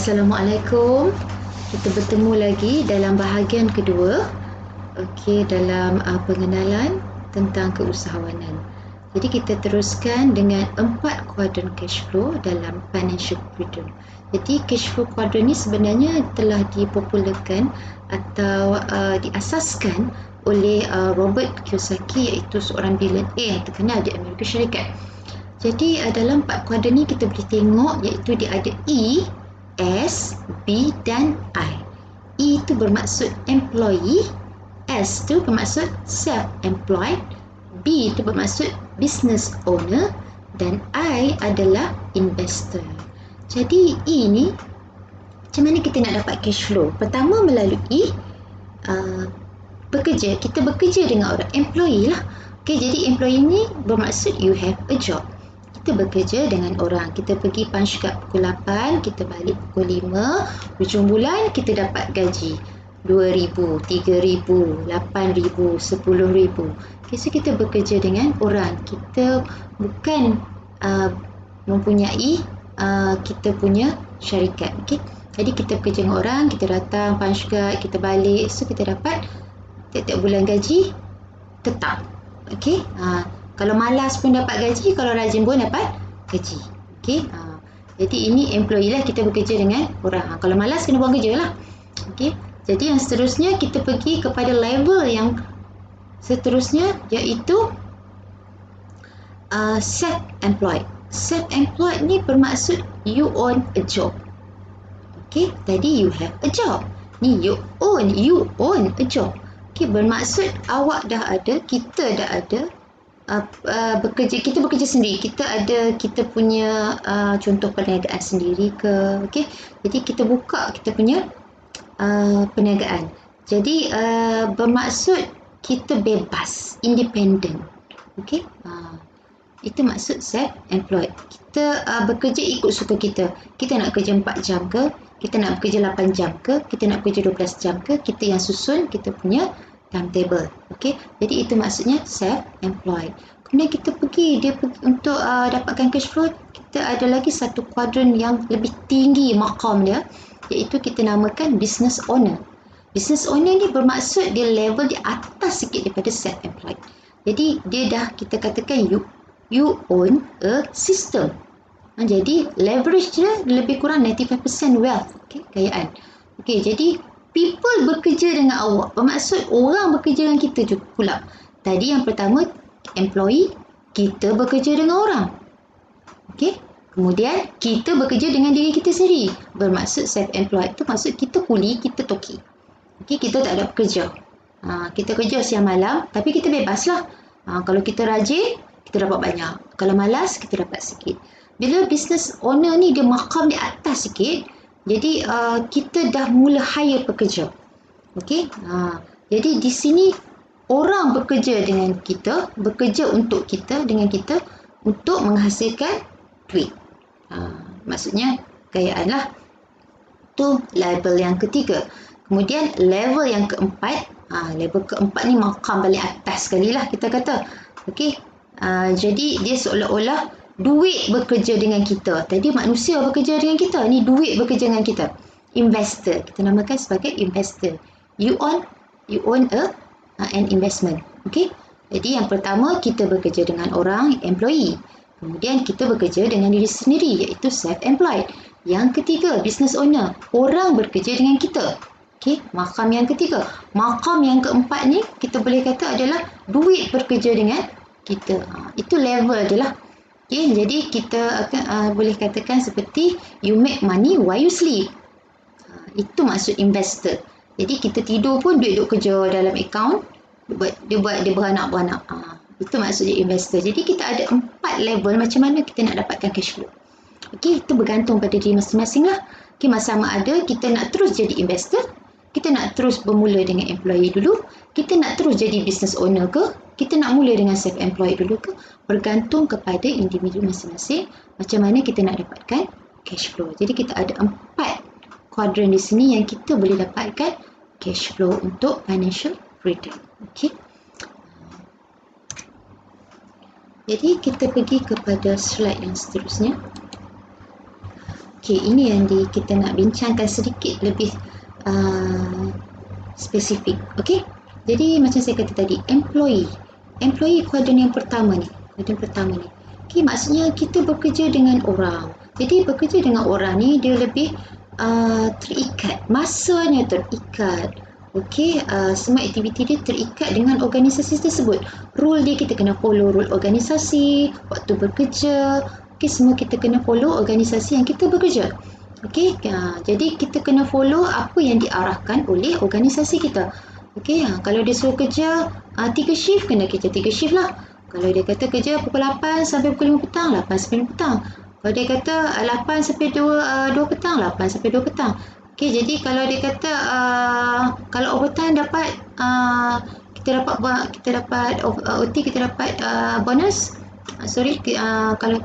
Assalamualaikum. Kita bertemu lagi dalam bahagian kedua. Dalam pengenalan tentang keusahawanan. Jadi kita teruskan dengan 4 kuadran cash flow dalam financial freedom. Jadi cash flow kuadran ni sebenarnya telah dipopularkan atau diasaskan oleh Robert Kiyosaki, iaitu seorang billionaire yang terkenal di Amerika Syarikat. Jadi dalam 4 kuadran ni kita boleh tengok, iaitu dia ada E, S, B dan I. E itu bermaksud employee, S itu bermaksud self-employed, B itu bermaksud business owner dan I adalah investor. Jadi E ni macam mana kita nak dapat cash flow? Pertama melalui bekerja. Kita bekerja dengan orang, employee lah. Jadi employee ni bermaksud you have a job. Kita bekerja dengan orang, kita pergi punch card pukul 8, kita balik pukul 5, hujung bulan kita dapat gaji 2,000, 3,000, 8,000, 10,000. So kita bekerja dengan orang, kita bukan mempunyai kita punya syarikat. Jadi kita bekerja dengan orang, kita datang punch card, kita balik, so kita dapat tiap-tiap bulan gaji tetap. Kalau malas pun dapat gaji, kalau rajin pun dapat gaji. Jadi ini employee lah, kita bekerja dengan orang. Kalau malas kena buang kerja lah. Jadi yang seterusnya kita pergi kepada level yang seterusnya, iaitu self-employed. Self-employed ni bermaksud you own a job. Tadi you have a job. Ni you own a job. Bermaksud awak dah ada, kita dah ada bekerja, kita bekerja sendiri, kita punya contoh perniagaan sendiri ke. Jadi kita buka kita punya perniagaan. Jadi bermaksud kita bebas, independent. Itu maksud self-employed. Kita bekerja ikut suka kita. Kita nak kerja 4 jam ke, kita nak bekerja 8 jam ke, kita nak kerja 12 jam ke, kita yang susun kita punya timetable. Jadi itu maksudnya self-employed. Kemudian kita pergi untuk dapatkan cash flow, kita ada lagi satu kuadran yang lebih tinggi maqam dia, iaitu kita namakan business owner. Business owner ni bermaksud dia level di atas sikit daripada self-employed. Jadi dia dah, kita katakan you own a system. Jadi leverage dia lebih kurang 95% wealth, kekayaan. Jadi people bekerja dengan awak, bermaksud orang bekerja dengan kita juga pula. Tadi yang pertama employee, kita bekerja dengan orang. Kemudian kita bekerja dengan diri kita sendiri, bermaksud self-employed. Itu maksud kita kuli, kita toki. Kita tak ada pekerja. Kita kerja siang malam, tapi kita bebas lah. Kalau kita rajin, kita dapat banyak. Kalau malas, kita dapat sikit. Bila business owner ni dia maqam di atas sikit, jadi kita dah mula hire pekerja. Jadi di sini orang bekerja dengan kita, bekerja untuk kita, dengan kita untuk menghasilkan duit. Maksudnya kekayaan lah. Itu level yang ketiga. Kemudian level yang keempat, level keempat ni maqam paling atas sekali lah kita kata. Jadi dia seolah-olah duit bekerja dengan kita. Tadi manusia bekerja dengan kita, ni duit bekerja dengan kita. Investor, kita namakan sebagai investor. You own an investment. Jadi yang pertama kita bekerja dengan orang, employee. Kemudian kita bekerja dengan diri sendiri, iaitu self-employed. Yang ketiga, business owner. Orang bekerja dengan kita. Maqam yang ketiga. Maqam yang keempat ni kita boleh kata adalah duit bekerja dengan kita. Itu level je lah. Jadi kita akan boleh katakan seperti you make money while you sleep. Itu maksud investor. Jadi kita tidur pun duit duk kerja dalam account, dia beranak-beranak. Itu maksudnya investor. Jadi kita ada 4 level macam mana kita nak dapatkan cash flow. Itu bergantung pada diri masing-masing lah. Sama ada kita nak terus jadi investor, kita nak terus bermula dengan employee dulu, kita nak terus jadi business owner ke, kita nak mula dengan self-employed dulu ke, bergantung kepada individu masing-masing macam mana kita nak dapatkan cash flow. Jadi kita ada 4 kuadran di sini yang kita boleh dapatkan cash flow untuk financial freedom. Jadi kita pergi kepada slide yang seterusnya. Okey, ini yang kita nak bincangkan sedikit lebih spesifik. Okey, jadi macam saya kata tadi, employee kuadran yang pertama ni, okey, maksudnya kita bekerja dengan orang. Jadi bekerja dengan orang ni dia lebih terikat, masanya terikat. Okey, semua aktiviti dia terikat dengan organisasi tersebut. Rule dia kita kena follow rule organisasi, waktu bekerja. Okey, semua kita kena follow organisasi yang kita bekerja. Okey, jadi kita kena follow apa yang diarahkan oleh organisasi kita. Okey, kalau dia suruh kerja 3 shift, kena kerja 3 shift lah. Kalau dia kata kerja pukul 8 sampai pukul 5 petang, 8 sampai 5 petang. Kalau dia kata 8 sampai 2 petang, 8 sampai 2 petang. Okey, jadi kalau dia kata kalau overtime dapat kita dapat OT, kita dapat bonus. Kalau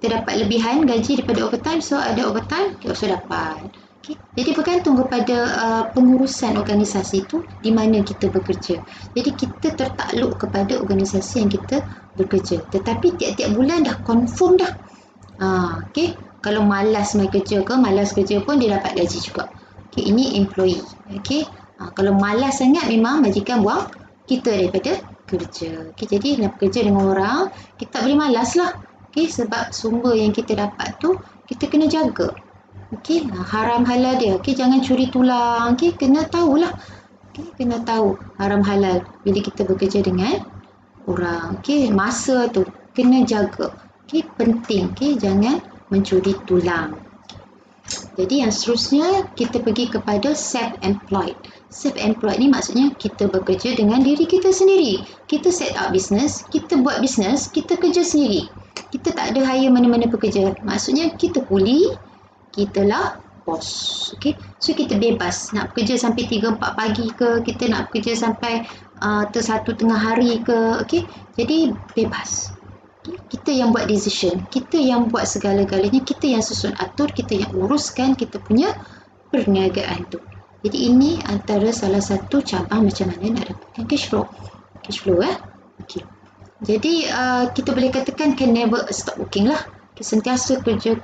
kita dapat lebihan gaji daripada overtime, so ada overtime, kita also dapat. Okay. Jadi bergantung kepada pengurusan organisasi itu di mana kita bekerja. Jadi kita tertakluk kepada organisasi yang kita bekerja. Tetapi tiap-tiap bulan dah confirm dah. Okay. Kalau malas main kerja ke, malas kerja pun dia dapat gaji juga. Okay. Ini employee. Okay. Kalau malas sangat memang majikan buang kita daripada kerja. Okay. Jadi nak bekerja dengan orang, kita tak boleh malas lah. Okay. Sebab sumber yang kita dapat tu kita kena jaga. Okey, haram halal dia. Okey, jangan curi tulang. Okey, kena tahulah. Okey, kena tahu haram halal bila kita bekerja dengan orang. Okey, masa tu kena jaga. Okey, penting. Okey, jangan mencuri tulang. Jadi yang seterusnya kita pergi kepada self-employed. Self-employed ni maksudnya kita bekerja dengan diri kita sendiri. Kita set up business, kita buat business, kita kerja sendiri. Kita tak ada hire mana-mana pekerja. Maksudnya kita kuli, kita lah bos. Okay? So kita bebas nak bekerja sampai 3-4 pagi ke, kita nak bekerja sampai 1 tengah hari ke. Okay? Jadi bebas. Okay? Kita yang buat decision, kita yang buat segala-galanya, kita yang susun atur, kita yang uruskan kita punya perniagaan tu. Jadi ini antara salah satu cabang macam mana nak dapatkan cash flow. Okay. Jadi kita boleh katakan can never stop working lah. Sentiasa kerja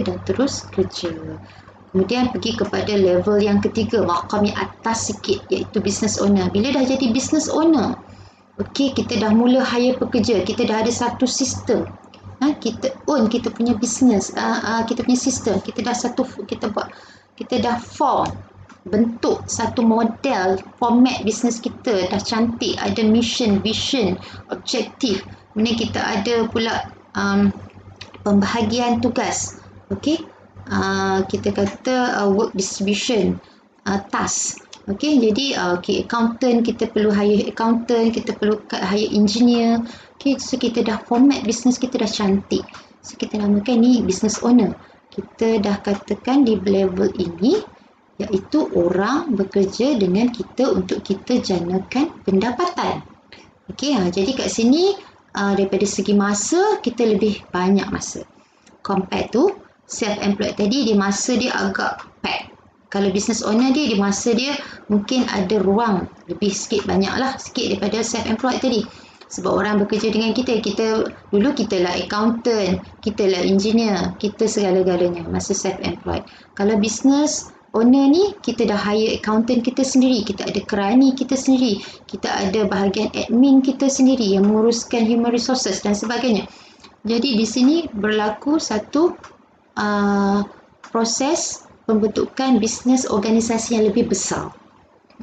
dan terus kerja. Kemudian pergi kepada level yang ketiga, makam yang atas sikit, iaitu business owner. Bila dah jadi business owner, okey, kita dah mula hire pekerja, kita dah ada satu sistem. Kita own kita punya business, kita punya sistem, kita dah form, bentuk satu model, format business kita dah cantik, ada mission, vision, objektif. Kemudian kita ada pula pembahagian tugas. Okey, kita kata work distribution, task. Okey, jadi accountant, kita perlu hire accountant, kita perlu hire engineer. Okey, so kita dah format business kita dah cantik. So kita namakan ni business owner. Kita dah katakan di level ini iaitu orang bekerja dengan kita untuk kita janakan pendapatan. Okey, jadi kat sini daripada segi masa kita lebih banyak masa compare to self-employed tadi. Dia masa dia agak pack. Kalau business owner dia masa dia mungkin ada ruang lebih sikit daripada self-employed tadi. Sebab orang bekerja dengan kita dulu kita lah accountant, kita lah engineer, kita segala-galanya masa self-employed. Kalau business owner ni kita dah hire accountant kita sendiri, kita ada kerani kita sendiri, kita ada bahagian admin kita sendiri yang menguruskan human resources dan sebagainya. Jadi di sini berlaku satu proses pembentukan bisnes organisasi yang lebih besar.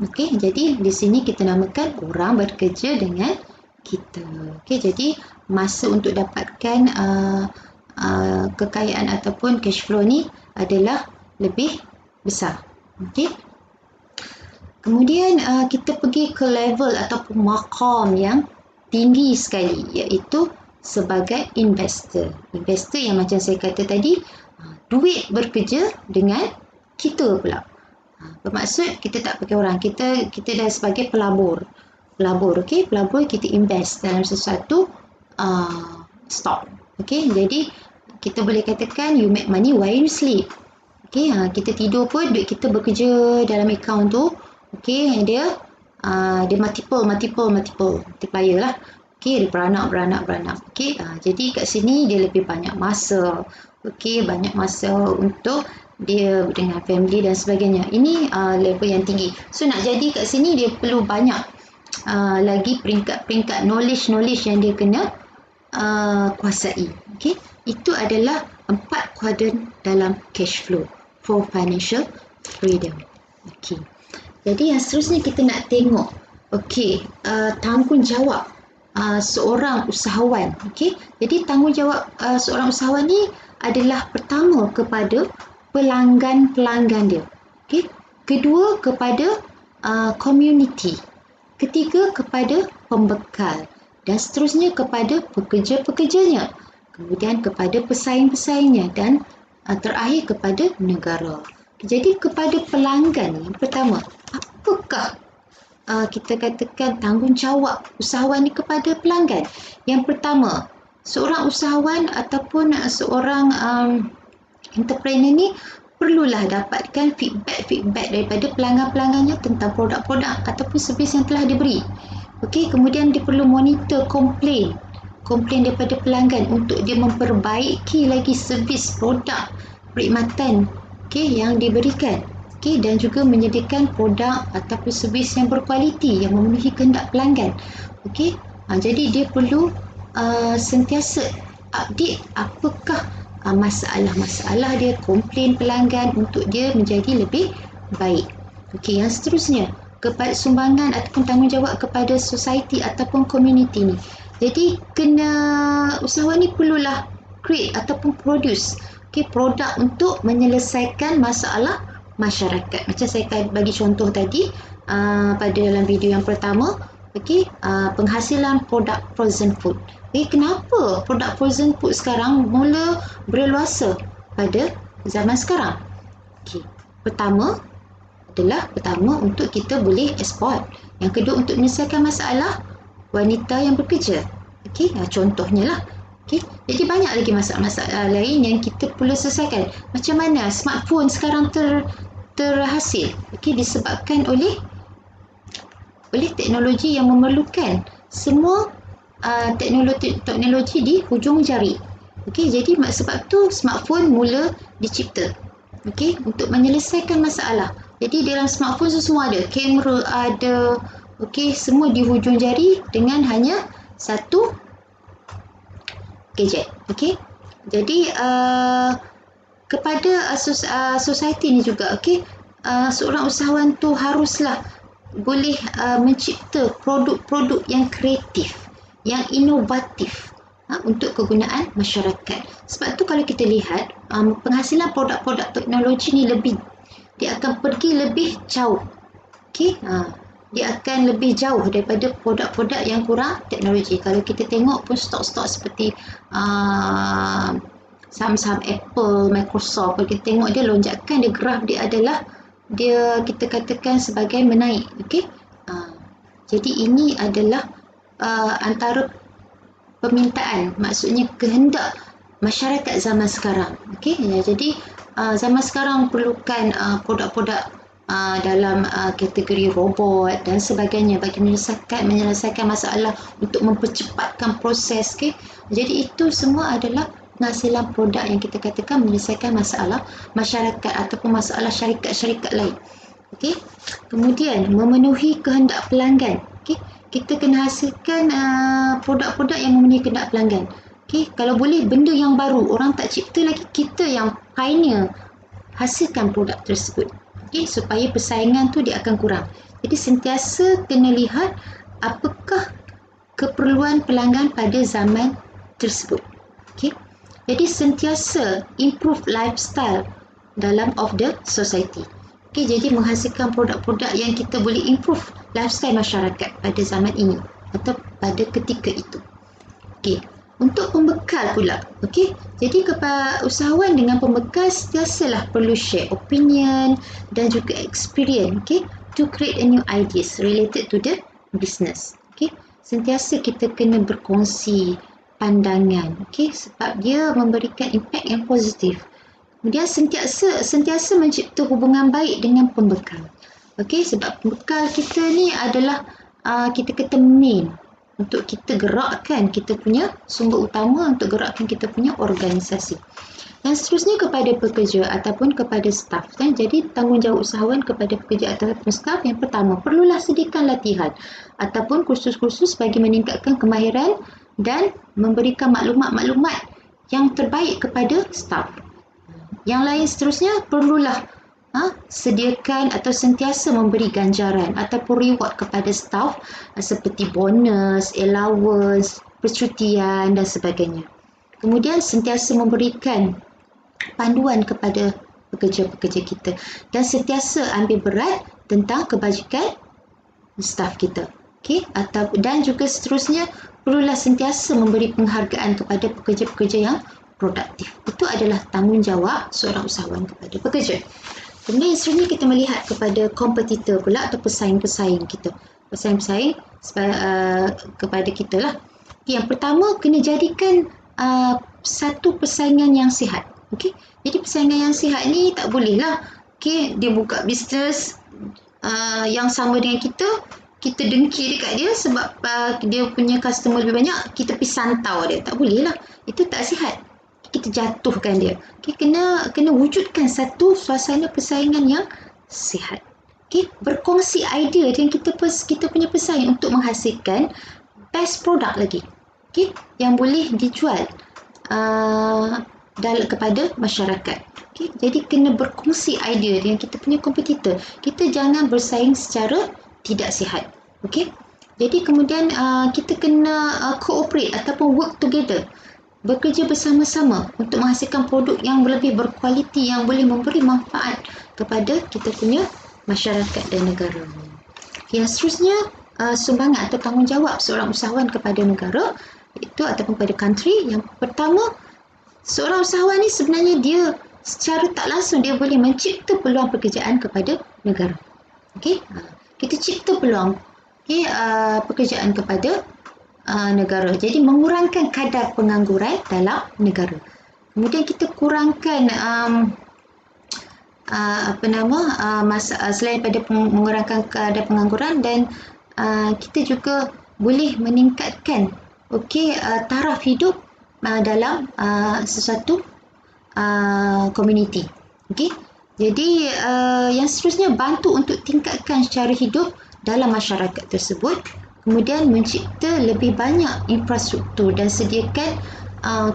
Okey, jadi di sini kita namakan orang bekerja dengan kita. Okey, jadi masa untuk dapatkan kekayaan ataupun cash flow ni adalah lebih besar. Okey. Kemudian kita pergi ke level ataupun maqam yang tinggi sekali, iaitu sebagai investor. Investor yang macam saya kata tadi, duit bekerja dengan kita pula. Bermaksud kita tak pakai orang, kita dah sebagai pelabur. Okey, pelabur, kita invest dalam sesuatu stock. Okey, jadi kita boleh katakan you make money while you sleep. Okey, kita tidur pun duit kita bekerja dalam akaun tu. Okey, dia multiplier lah. Okey, dia beranak. Okey, jadi kat sini dia lebih banyak masa Okey, banyak masa untuk dia dengan family dan sebagainya. Ini level yang tinggi. So nak jadi kat sini dia perlu banyak lagi peringkat-peringkat knowledge yang dia kena kuasai. Okey, itu adalah 4 kuadran dalam cash flow for financial freedom. Okey. Jadi yang seterusnya kita nak tengok, okey, tanggungjawab seorang usahawan. Okey, jadi tanggungjawab seorang usahawan ni adalah pertama kepada pelanggan-pelanggan dia. Okey, kedua kepada community, ketiga kepada pembekal dan seterusnya kepada pekerja-pekerjanya, kemudian kepada pesaing-pesaingnya dan terakhir kepada negara. Jadi kepada pelanggan yang pertama, apakah kita katakan tanggungjawab usahawan ni kepada pelanggan? Yang pertama, seorang usahawan ataupun seorang entrepreneur ni perlulah dapatkan feedback daripada pelanggan-pelanggannya tentang produk-produk ataupun servis yang telah diberi. Okey, kemudian dia perlu monitor komplain daripada pelanggan untuk dia memperbaiki lagi servis produk perkhidmatan yang diberikan. Dan juga menyediakan produk ataupun servis yang berkualiti yang memenuhi kehendak pelanggan. Jadi dia perlu sentiasa update apakah masalah-masalah dia, komplain pelanggan untuk dia menjadi lebih baik. Yang seterusnya, kepada sumbangan ataupun tanggungjawab kepada society ataupun community ni. Jadi usahawan ni perlulah create ataupun produce produk untuk menyelesaikan masalah masyarakat. Macam saya bagi contoh tadi pada dalam video yang pertama, penghasilan produk frozen food. Kenapa produk frozen food sekarang mula berleluasa pada zaman sekarang? Pertama untuk kita boleh ekspor. Yang kedua untuk menyelesaikan masalah wanita yang bekerja. Contohnya lah. Jadi banyak lagi masalah-masalah lain yang kita perlu selesaikan. Macam mana smartphone sekarang terhasil disebabkan oleh teknologi yang memerlukan semua teknologi di hujung jari. Jadi sebab tu smartphone mula dicipta untuk menyelesaikan masalah. Jadi dalam smartphone semua ada, kamera ada, semua di hujung jari dengan hanya satu gadget. Jadi kepada society ni juga, seorang usahawan tu haruslah boleh mencipta produk-produk yang kreatif, yang inovatif untuk kegunaan masyarakat. Sebab tu kalau kita lihat penghasilan produk-produk teknologi ni dia akan pergi lebih jauh. Dia akan lebih jauh daripada produk-produk yang kurang teknologi. Kalau kita tengok pun stok-stok seperti saham-saham Apple, Microsoft, kalau kita tengok dia lonjakan, dia graf dia adalah kita katakan sebagai menaik. Jadi ini adalah antara permintaan, maksudnya kehendak masyarakat zaman sekarang. Jadi zaman sekarang perlukan produk-produk dalam kategori robot dan sebagainya bagi menyelesaikan masalah untuk mempercepatkan proses. Jadi itu semua adalah penghasilan produk yang kita katakan menyelesaikan masalah masyarakat ataupun masalah syarikat-syarikat lain. Kemudian memenuhi kehendak pelanggan. Kita kena hasilkan produk-produk yang memenuhi kehendak pelanggan. Kalau boleh benda yang baru, orang tak cipta lagi, kita yang pioneer hasilkan produk tersebut. Supaya persaingan tu dia akan kurang. Jadi sentiasa kena lihat apakah keperluan pelanggan pada zaman tersebut. Jadi sentiasa improve lifestyle dalam of the society. Jadi menghasilkan produk-produk yang kita boleh improve lifestyle masyarakat pada zaman ini atau pada ketika itu. Untuk pembekal pula. Jadi kepada usahawan dengan pembekal sentiasalah perlu share opinion dan juga experience to create a new ideas related to the business. Sentiasa kita kena berkongsi pandangan, sebab dia memberikan impact yang positif. Kemudian sentiasa mencipta hubungan baik dengan pembekal. Sebab pembekal kita ni adalah kita kata main untuk kita gerakkan kita punya sumber utama untuk gerakkan kita punya organisasi. Dan seterusnya kepada pekerja ataupun kepada staf kan. Jadi tanggungjawab usahawan kepada pekerja ataupun staf, yang pertama, perlulah sediakan latihan ataupun kursus-kursus bagi meningkatkan kemahiran dan memberikan maklumat-maklumat yang terbaik kepada staf. Yang lain seterusnya, perlulah sediakan atau sentiasa memberi ganjaran ataupun reward kepada staf seperti bonus, allowance, percutian dan sebagainya. Kemudian sentiasa memberikan panduan kepada pekerja-pekerja kita dan sentiasa ambil berat tentang kebajikan staf kita. Okey, dan juga seterusnya perlulah sentiasa memberi penghargaan kepada pekerja-pekerja yang produktif. Itu adalah tanggungjawab seorang usahawan kepada pekerja. Kemudian seterusnya kita melihat kepada kompetitor pula atau pesaing-pesaing kita. Pesaing-pesaing kepada kita lah. Yang pertama, kena jadikan satu persaingan yang sihat. Okey, jadi persaingan yang sihat ni tak boleh lah. Okey, dia buka bisnes yang sama dengan kita dengki dekat dia sebab dia punya customer lebih banyak, kita pergi santau dia. Tak boleh lah. Itu tak sihat. Kita jatuhkan dia. Okey, kena wujudkan satu suasana persaingan yang sihat. Okey, berkongsi idea dengan kita punya pesaing untuk menghasilkan best product lagi. Okey, yang boleh dijual kepada masyarakat. Okay, jadi kena berkongsi idea dengan kita punya kompetitor. Kita jangan bersaing secara tidak sihat. Okay? Jadi kemudian kita kena cooperate ataupun work together. Bekerja bersama-sama untuk menghasilkan produk yang lebih berkualiti yang boleh memberi manfaat kepada kita punya masyarakat dan negara. Yang seterusnya, sumbangan atau tanggungjawab seorang usahawan kepada negara itu ataupun kepada country. Yang pertama, seorang usahawan ni sebenarnya dia secara tak langsung dia boleh mencipta peluang pekerjaan kepada negara. Okey, kita cipta peluang pekerjaan kepada negara. Jadi mengurangkan kadar pengangguran dalam negara. Kemudian kita kurangkan selain pada mengurangkan kadar pengangguran dan kita juga boleh meningkatkan taraf hidup dalam sesuatu komuniti. Okey. Jadi yang seterusnya, bantu untuk tingkatkan cara hidup dalam masyarakat tersebut. Kemudian mencipta lebih banyak infrastruktur dan sediakan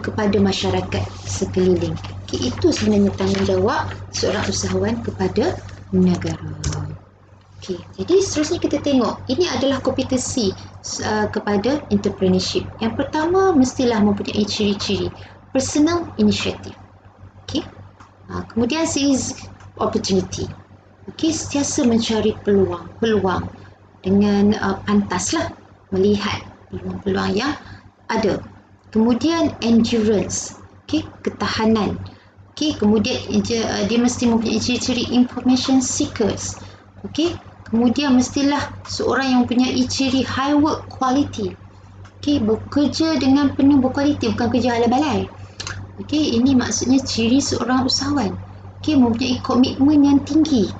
kepada masyarakat sekeliling. Okay, itu sebenarnya tanggungjawab seorang usahawan kepada negara. Okay, jadi seterusnya kita tengok, ini adalah kompetensi kepada entrepreneurship. Yang pertama, mestilah mempunyai ciri-ciri personal initiative. Okay. Kemudian seize opportunity. Okay, sentiasa mencari peluang dengan pantaslah melihat peluang-peluang yang ada. Kemudian endurance, ketahanan. Kemudian dia mesti mempunyai ciri-ciri information seekers. Kemudian mestilah seorang yang mempunyai ciri high work quality. Bekerja dengan penuh berkualiti, bukan kerja ala-balai. Ini maksudnya ciri seorang usahawan. Mempunyai komitmen yang tinggi.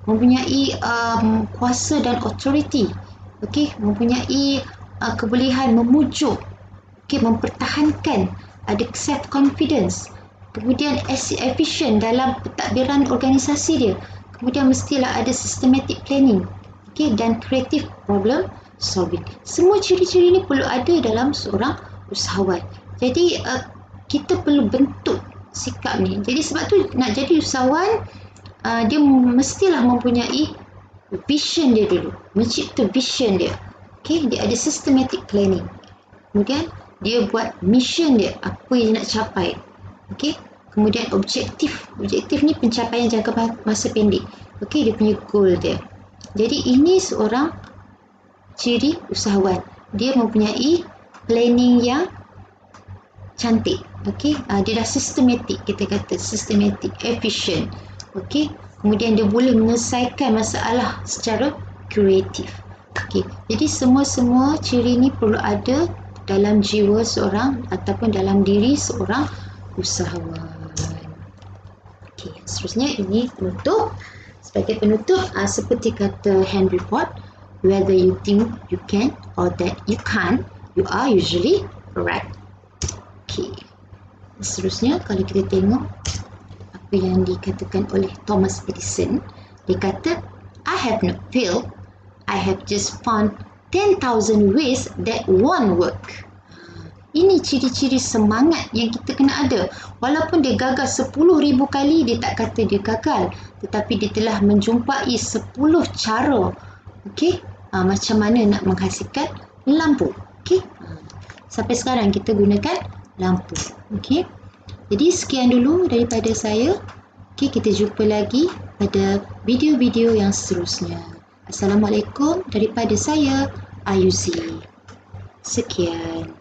Mempunyai kuasa dan authority. Mempunyai kebolehan memujuk, mempertahankan, ada self confidence. Kemudian efisien dalam pentadbiran organisasi dia. Kemudian mestilah ada systematic planning, dan creative problem solving. Semua ciri-ciri ini perlu ada dalam seorang usahawan. Jadi kita perlu bentuk sikap ni. Jadi sebab tu nak jadi usahawan, dia mestilah mempunyai vision dia dulu, mencipta vision dia. Dia ada systematic planning. Kemudian dia buat mission dia, apa yang dia nak capai. Kemudian objektif ni pencapaian jangka masa pendek. Dia punya goal dia. Jadi ini seorang ciri usahawan. Dia mempunyai planning yang cantik. Dia dah systematic, kita kata systematic, efficient. Kemudian dia boleh menyelesaikan masalah secara kreatif. Jadi semua ciri ni perlu ada dalam jiwa seorang ataupun dalam diri seorang usahawan. Seterusnya ini penutup. Sebagai penutup, seperti kata Henry Ford, Whether you think you can or that you can't, you are usually right. Okay. Seterusnya, kalau kita tengok apa yang dikatakan oleh Thomas Edison, dia kata, I have not failed, I have just found 10,000 ways that won't work. Ini ciri-ciri semangat yang kita kena ada. Walaupun dia gagal 10,000 kali, dia tak kata dia gagal, tetapi dia telah menjumpai 10 cara, okey, macam mana nak menghasilkan lampu. Okey, sampai sekarang kita gunakan lampu. Okey, jadi sekian dulu daripada saya. Okey, kita jumpa lagi pada video-video yang seterusnya. Assalamualaikum daripada saya, Ayuzi. Sekian.